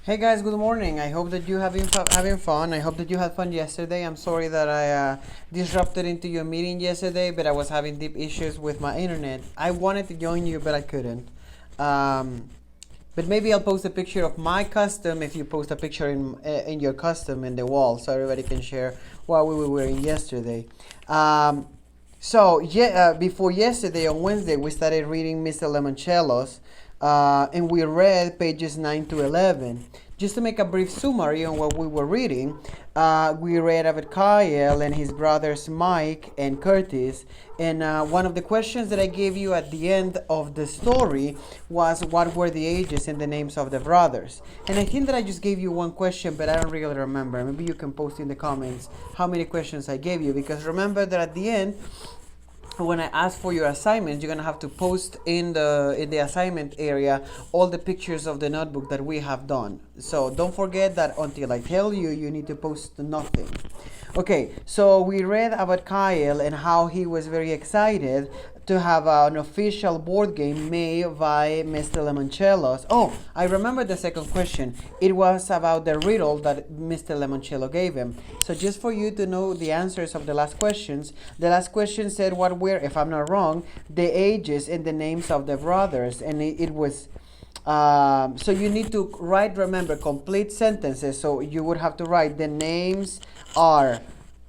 Hey guys, good morning. I hope that you have been having fun. I hope that you had fun yesterday. I'm sorry that I disrupted into your meeting yesterday, but I was having deep issues with my internet. I wanted to join you, but I couldn't. Um, but maybe I'll post a picture of my custom if you post a picture in your custom in the wall, so everybody can share what we were wearing yesterday. Um, Before yesterday on Wednesday, we started reading Mr. Lemoncello's, and we read pages 9 to 11. Just to make a brief summary on what we were reading, we read about Kyle and his brothers Mike and Curtis. And one of the questions that I gave you at the end of the story was what were the ages and the names of the brothers. And I think that I just gave you one question, but I don't really remember. Maybe you can post in the comments how many questions I gave you, because remember that at the end, when I ask for your assignments, you're gonna have to post in the assignment area all the pictures of the notebook that we have done. So don't forget that until I tell you, you need to post nothing. Okay, so we read about Kyle and how he was very excited to have an official board game made by Mr. Lemoncello. Oh, I remember the second question. It was about the riddle that Mr. Lemoncello gave him. So just for you to know the answers of the last questions, the last question said what were, if I'm not wrong, the ages and the names of the brothers, and it was. So you need to write, remember, complete sentences. So you would have to write the names are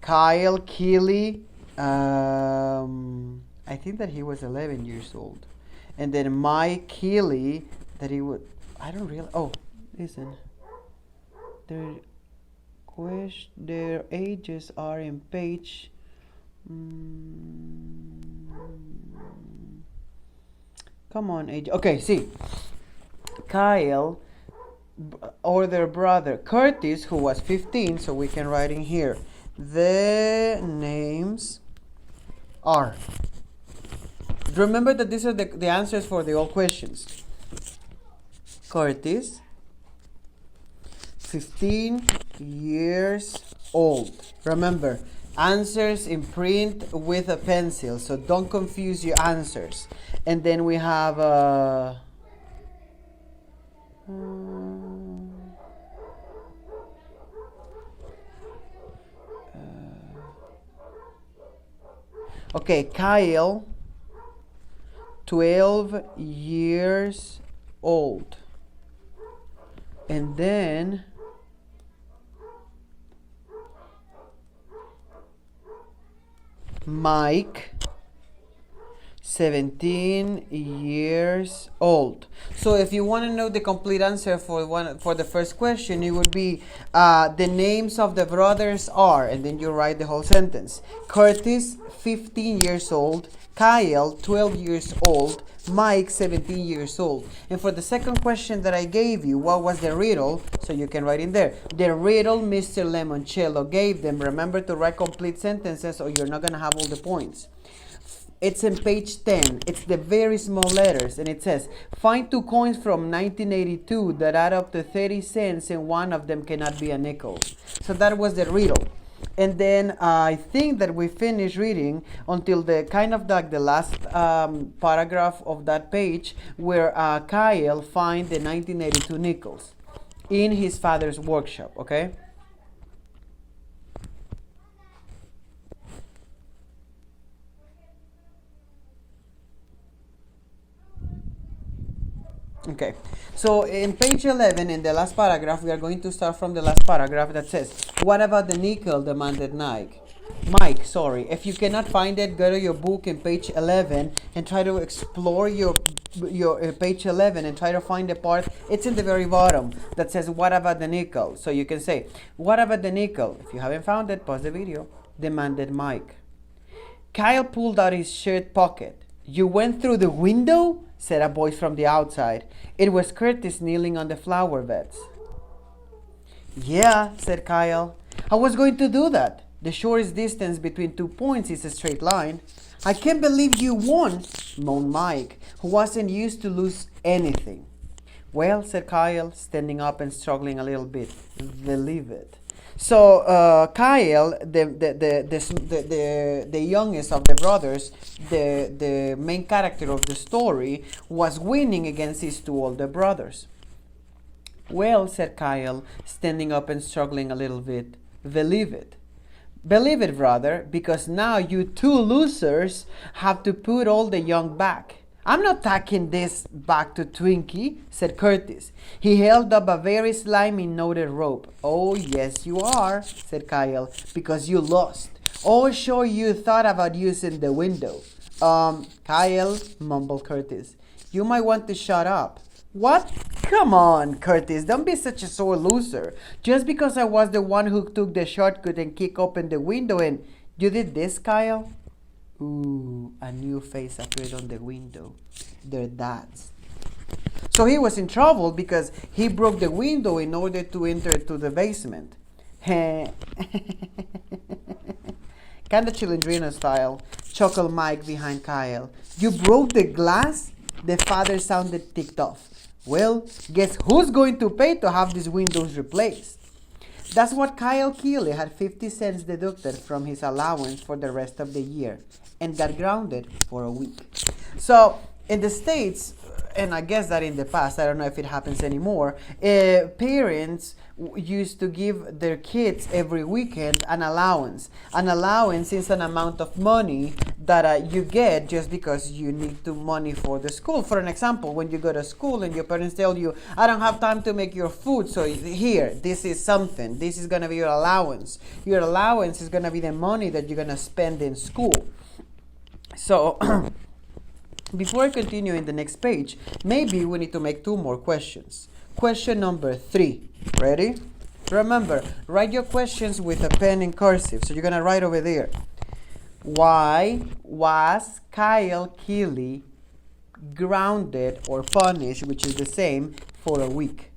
Kyle Keeley. I think that he was 11 years old. And then Mike Keeley, that he would, I don't really, oh, listen. Their ages are in page, come on, age, okay, see. Kyle, or their brother Curtis, who was 15, so we can write in here. The names are. Remember that these are the answers for the old questions. Curtis, 15 years old. Remember, answers in print with a pencil, so don't confuse your answers. And then we have okay, Kyle, 12 years old. And then Mike, 17 years old. So if you want to know the complete answer for the first question, it would be the names of the brothers are, and then you write the whole sentence. Curtis, 15 years old. Kyle, 12 years old. Mike, 17 years old. And for the second question that I gave you, what was the riddle? So you can write in there. The riddle Mr. Lemoncello gave them. Remember to write complete sentences or you're not going to have all the points. It's in page 10. It's the very small letters. And it says, find two coins from 1982 that add up to 30 cents and one of them cannot be a nickel. So that was the riddle. And then I think that we finished reading until the kind of like the last paragraph of that page where Kyle find the 1982 nickels in his father's workshop, okay? Okay, so in page 11, in the last paragraph, we are going to start from the last paragraph that says, what about the nickel, demanded Mike, sorry. If you cannot find it, go to your book in page 11 and try to explore your page 11 and try to find the part. It's in the very bottom that says, what about the nickel? So you can say, what about the nickel? If you haven't found it, pause the video, demanded Mike. Kyle pulled out his shirt pocket. You went through the window? Said a voice from the outside. It was Curtis kneeling on the flower beds. Yeah, said Kyle. I was going to do that. The shortest distance between 2 points is a straight line. I can't believe you won, moaned Mike, who wasn't used to lose anything. Well, said Kyle, standing up and struggling a little bit. Believe it. So Kyle, the youngest of the brothers, the main character of the story, was winning against his two older brothers. Well, said Kyle, standing up and struggling a little bit. Believe it. Believe it, brother, because now you two losers have to put all the young back. I'm not taking this back to Twinkie, said Curtis. He held up a very slimy knotted rope. Oh, yes, you are, said Kyle, because you lost. Oh, sure, you thought about using the window. Kyle, mumbled Curtis, you might want to shut up. What? Come on, Curtis, don't be such a sore loser. Just because I was the one who took the shortcut and kicked open the window and you did this, Kyle? Ooh, a new face appeared on the window. Their dad's. So he was in trouble because he broke the window in order to enter to the basement. Kind of Chilindrina style, chuckled Mike behind Kyle. You broke the glass? The father sounded ticked off. Well, guess who's going to pay to have these windows replaced? That's what Kyle Keeley had 50 cents deducted from his allowance for the rest of the year and got grounded for a week. So in the States, and I guess that in the past, I don't know if it happens anymore, parents used to give their kids every weekend an allowance. An allowance is an amount of money that you get just because you need the money for the school. For an example, when you go to school and your parents tell you, I don't have time to make your food, so here, this is something. This is going to be your allowance. Your allowance is going to be the money that you're going to spend in school. So before I continue in the next page, maybe we need to make 2 more questions. Question number 3. Ready? Remember, write your questions with a pen in cursive. So you're going to write over there. Why was Kyle Keeley grounded or punished, which is the same, for a week?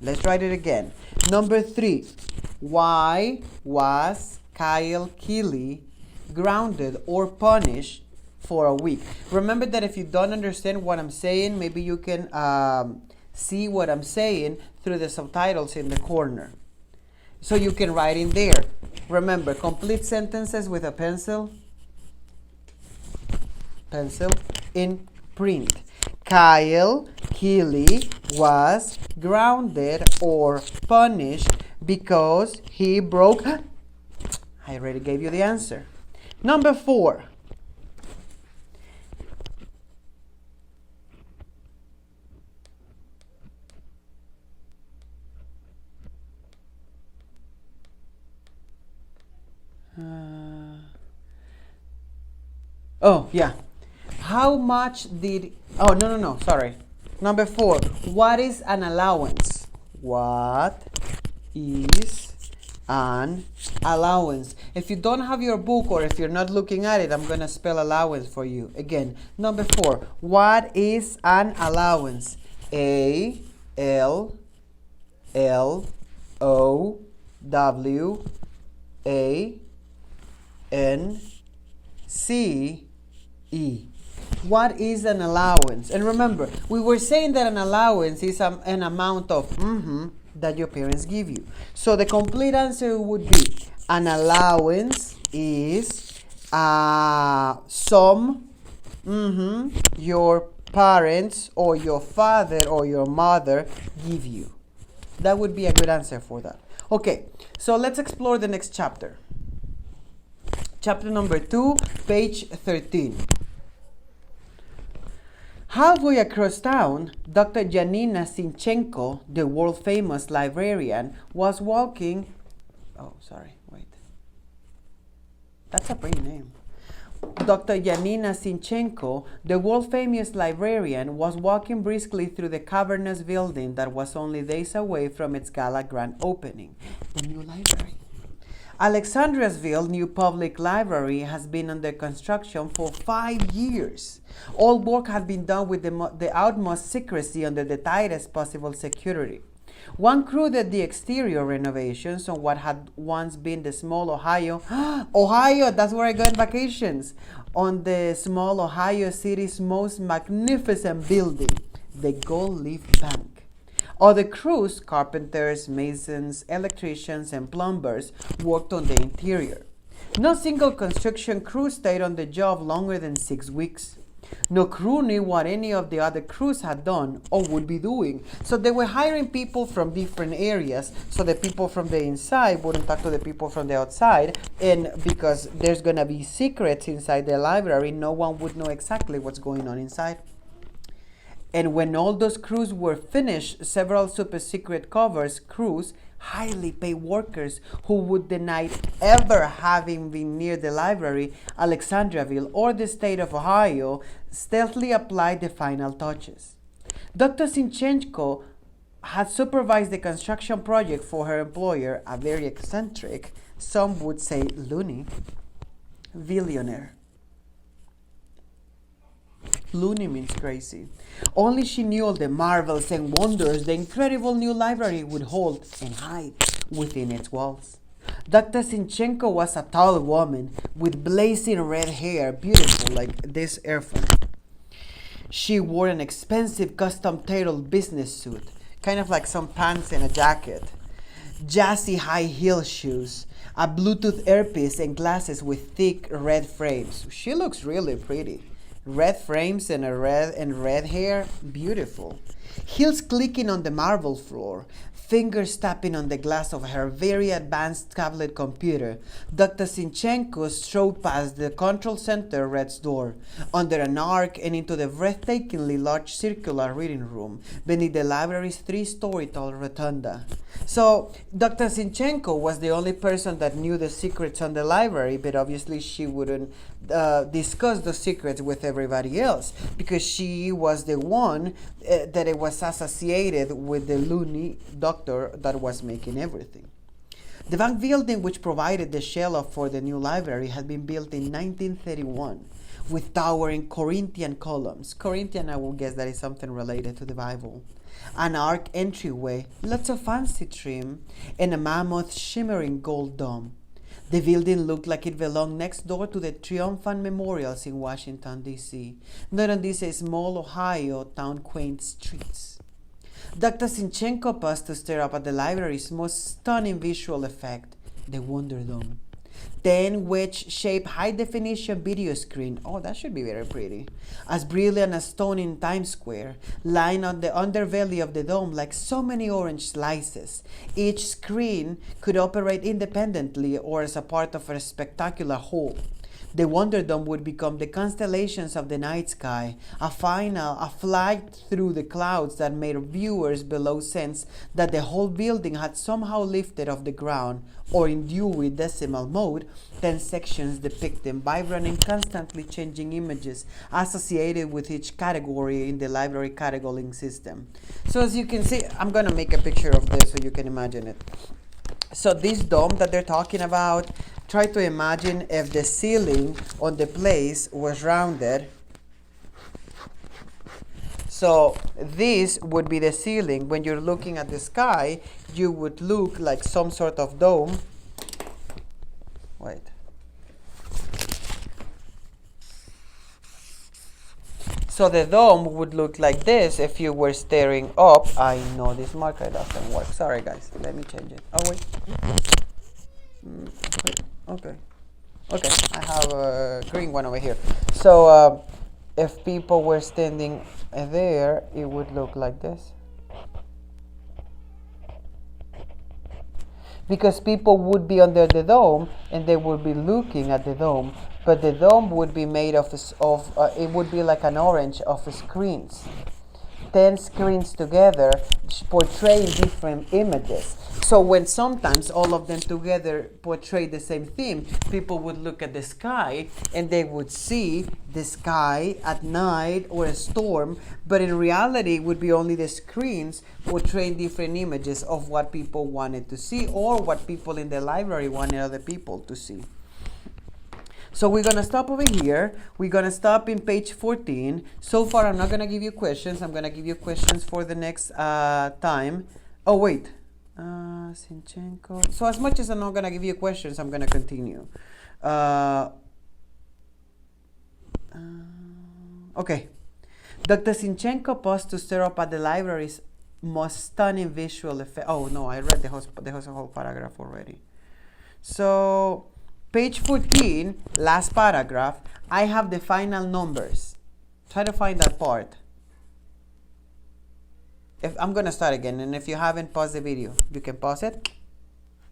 Let's write it again. Number 3. Why was Kyle Keeley grounded or punished for a week? Remember that if you don't understand what I'm saying, maybe you can see what I'm saying through the subtitles in the corner. So you can write in there. Remember, complete sentences with a pencil in print. Kyle Keeley was grounded or punished because he broke. I already gave you the answer. Number 4. Oh, yeah. How much did... Oh, no, sorry. Number 4. What is an allowance? What is an allowance? If you don't have your book or if you're not looking at it, I'm going to spell allowance for you. Again, number 4. What is an allowance? A-L-L-O-W-A-N-C-E. What is an allowance? And remember, we were saying that an allowance is an amount of that your parents give you. So the complete answer would be an allowance is some your parents or your father or your mother give you. That would be a good answer for that. Okay, so let's explore the next chapter. Chapter number 2, page 13. Halfway across town, Dr. Janina Sinchenko, the world-famous librarian, was walking... Oh, sorry, wait. That's a pretty name. Dr. Janina Sinchenko, the world-famous librarian, was walking briskly through the cavernous building that was only days away from its gala grand opening, the new library. Alexandriasville New Public Library has been under construction for 5 years. All work had been done with the utmost secrecy under the tightest possible security. One crew did the exterior renovations on what had once been the small Ohio, that's where I go on vacations, on the small Ohio city's most magnificent building, the Gold Leaf Bank. Other crews, carpenters, masons, electricians, and plumbers, worked on the interior. No single construction crew stayed on the job longer than 6 weeks. No crew knew what any of the other crews had done or would be doing. So they were hiring people from different areas so the people from the inside wouldn't talk to the people from the outside. And because there's going to be secrets inside the library, no one would know exactly what's going on inside. And when all those crews were finished, several super secret covers crews, highly paid workers who would deny ever having been near the library, Alexandriaville, or the state of Ohio, stealthily applied the final touches. Dr. Sinchenko had supervised the construction project for her employer, a very eccentric, some would say loony, billionaire. Loony means crazy. Only she knew all the marvels and wonders the incredible new library would hold and hide within its walls. Dr. Sinchenko was a tall woman with blazing red hair, beautiful like this earphone. She wore an expensive custom-tailored business suit, kind of like some pants and a jacket, jazzy high-heel shoes, a Bluetooth earpiece, and glasses with thick red frames. She looks really pretty. Red frames and red hair, beautiful. Heels clicking on the marble floor, fingers tapping on the glass of her very advanced tablet computer. Dr. Sinchenko strode past the control center red's door, under an arc and into the breathtakingly large circular reading room beneath the library's 3-story tall rotunda. So Dr. Sinchenko was the only person that knew the secrets on the library, but obviously she wouldn't discuss the secrets with everybody else because she was the one that it was associated with the loony doctor that was making everything. The bank building which provided the shell for the new library had been built in 1931 with towering Corinthian columns. Corinthian, I will guess that is something related to the Bible. An arc entryway, lots of fancy trim, and a mammoth shimmering gold dome. The building looked like it belonged next door to the Triumphant Memorials in Washington, D.C., not on these small Ohio town quaint streets. Dr. Sinchenko paused to stare up at the library's most stunning visual effect, the Wonder Dome. 10 wedge-shaped high-definition video screen, oh, that should be very pretty, as brilliant as stone in Times Square, lying on the underbelly of the dome like so many orange slices. Each screen could operate independently or as a part of a spectacular whole. The Wonder Dome would become the constellations of the night sky, a flight through the clouds that made viewers below sense that the whole building had somehow lifted off the ground, or in Dewey Decimal mode, 10 sections depicting vibrant and constantly changing images associated with each category in the library cataloging system. So as you can see, I'm going to make a picture of this so you can imagine it. So this dome that they're talking about, try to imagine if the ceiling on the place was rounded. So this would be the ceiling. When you're looking at the sky, you would look like some sort of dome. Wait. So the dome would look like this if you were staring up. I know this marker doesn't work. Sorry, guys. Let me change it. Oh, wait. Okay. Okay, I have a green one over here. So if people were standing there, it would look like this. Because people would be under the dome and they would be looking at the dome, but the dome would be made of it would be like an orange of screens. 10 screens together portraying different images. So when sometimes all of them together portray the same theme, people would look at the sky and they would see the sky at night or a storm, but in reality it would be only the screens portraying different images of what people wanted to see or what people in the library wanted other people to see. So we're going to stop over here. We're going to stop in page 14. So far, I'm not going to give you questions. I'm going to give you questions for the next time. Oh, wait. Sinchenko. So as much as I'm not going to give you questions, I'm going to continue. Okay. Dr. Sinchenko paused to stare up at the library's most stunning visual effect. Oh, no, I read the whole paragraph already. So page 14, last paragraph, I have the final numbers Try to find that part. If I'm gonna start again, and if you haven't paused the video, you can pause it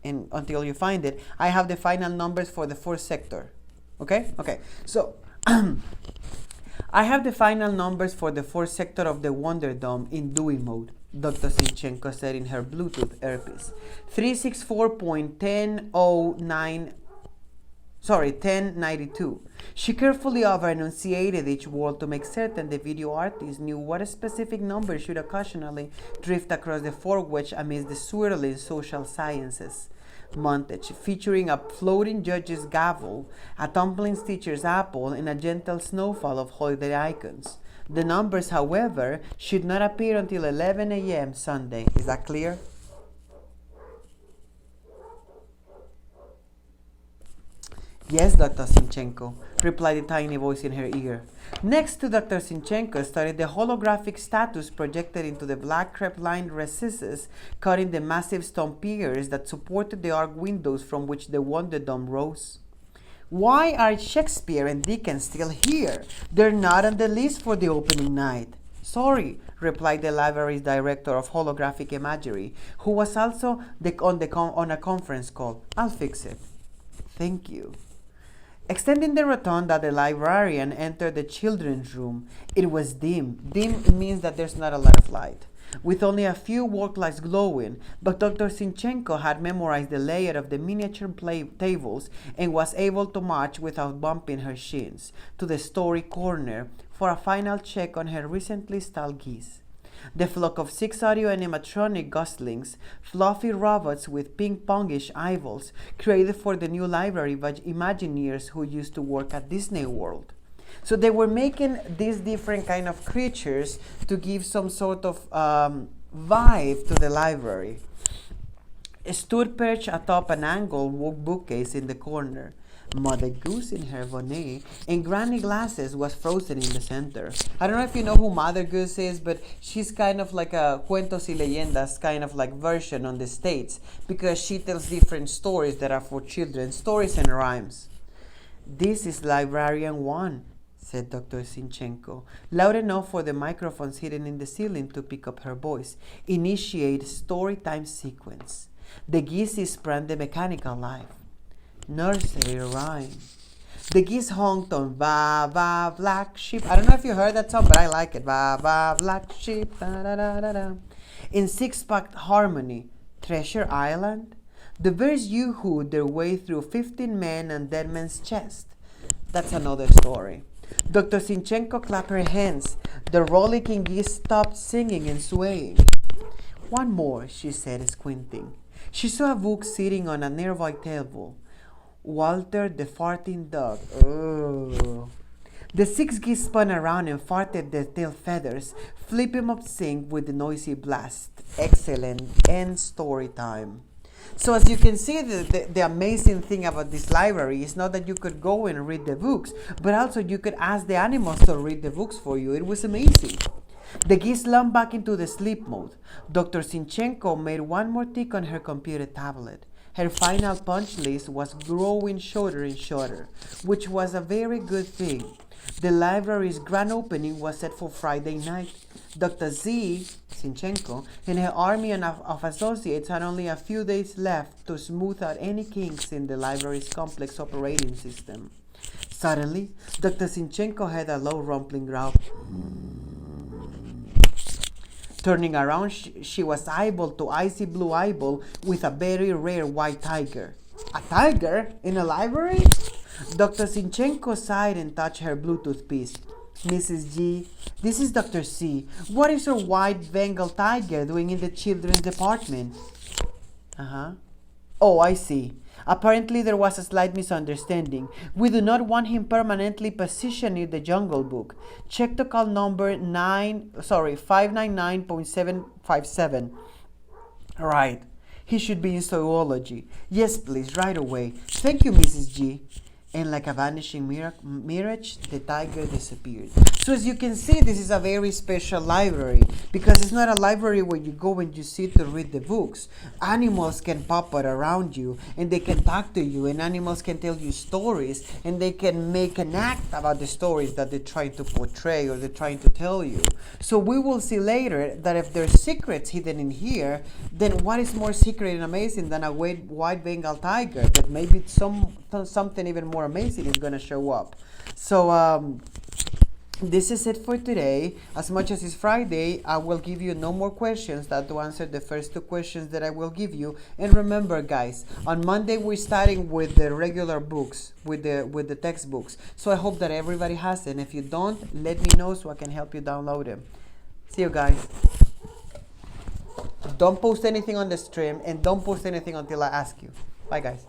and until you find it. I have the final numbers for the fourth sector. Okay, so I have the final numbers for the fourth sector of the Wonder Dome in Dewey mode, Dr. Sinchenko said in her Bluetooth earpiece. 1092. She carefully over-enunciated each word to make certain the video artist knew what specific number should occasionally drift across the foreground amidst the swirling social sciences montage, featuring a floating judge's gavel, a tumbling teacher's apple, and a gentle snowfall of holiday icons. The numbers, however, should not appear until 11 a.m. Sunday. Is that clear? Yes, Dr. Sinchenko, replied a tiny voice in her ear. Next to Dr. Sinchenko started the holographic statues projected into the black crepe-lined recesses, cutting the massive stone piers that supported the arched windows from which the Wonder Dome rose. Why are Shakespeare and Dickens still here? They're not on the list for the opening night. Sorry, replied the library's director of holographic imagery, who was also on a conference call. I'll fix it. Thank you. Extending the rotunda, the librarian entered the children's room. It was dim. Dim means that there's not a lot of light, with only a few work lights glowing, but Dr. Sinchenko had memorized the layout of the miniature tables and was able to march without bumping her shins to the story corner for a final check on her recently stalled geese. The flock of 6 audio animatronic goslings, fluffy robots with ping-pongish eyeballs, created for the new library by Imagineers who used to work at Disney World. So they were making these different kind of creatures to give some sort of vibe to the library. Stood perched atop an angled bookcase in the corner. Mother Goose in her bonnet and Granny Glasses was frozen in the center. I don't know if you know who Mother Goose is, but she's kind of like a cuentos y leyendas kind of like version on the States, because she tells different stories that are for children, stories and rhymes. This is Librarian 1, said Dr. Sinchenko, loud enough for the microphones hidden in the ceiling to pick up her voice. Initiate story time sequence. The geese sprang the mechanical life. Nursery rhyme. The geese honked on Ba Ba Black Sheep. I don't know if you heard that song, but I like it. Ba Ba Black Sheep. Da, da, da, da, da. In six-pack harmony. Treasure Island. The birds yoo-hooed their way through 15 men and dead man's chest. That's another story. Dr. Sinchenko clapped her hands. The rollicking geese stopped singing and swaying. One more, she said, squinting. She saw a book sitting on a nearby table. Walter the farting dog. Oh. The 6 geese spun around and farted their tail feathers, flipping up sync with the noisy blast. Excellent. End story time. So as you can see, the amazing thing about this library is not that you could go and read the books, but also you could ask the animals to read the books for you. It was amazing. The geese slumped back into the sleep mode. Dr. Sinchenko made one more tick on her computer tablet. Her final punch list was growing shorter and shorter, which was a very good thing. The library's grand opening was set for Friday night. Dr. Sinchenko, and her army of associates had only a few days left to smooth out any kinks in the library's complex operating system. Suddenly, Dr. Sinchenko heard a low rumbling growl. Turning around, she was eyeball to icy blue eyeball with a very rare white tiger. A tiger? In a library? Dr. Sinchenko sighed and touched her Bluetooth piece. Mrs. G, this is Dr. C. What is your white Bengal tiger doing in the children's department? Oh, I see. Apparently there was a slight misunderstanding. We do not want him permanently positioned in the Jungle Book. Check the call number 599.757. Right. He should be in zoology. Yes, please, right away. Thank you, Mrs. G. and like a vanishing mirage, the tiger disappeared. So as you can see, this is a very special library, because it's not a library where you go and you sit to read the books. Animals can pop out around you, and they can talk to you, and animals can tell you stories, and they can make an act about the stories that they're trying to portray or they're trying to tell you. So we will see later that if there's secrets hidden in here, then what is more secret and amazing than a white Bengal tiger? But maybe something even more amazing is going to show up. So this is it for today. As much as it's Friday, I will give you no more questions than to answer the first two questions that I will give you. And remember, guys, on Monday we're starting with the regular books, with the textbooks. So I hope that everybody has them. If you don't, let me know so I can help you download them. See you guys. Don't post anything on the stream, and don't post anything until I ask you. Bye, guys.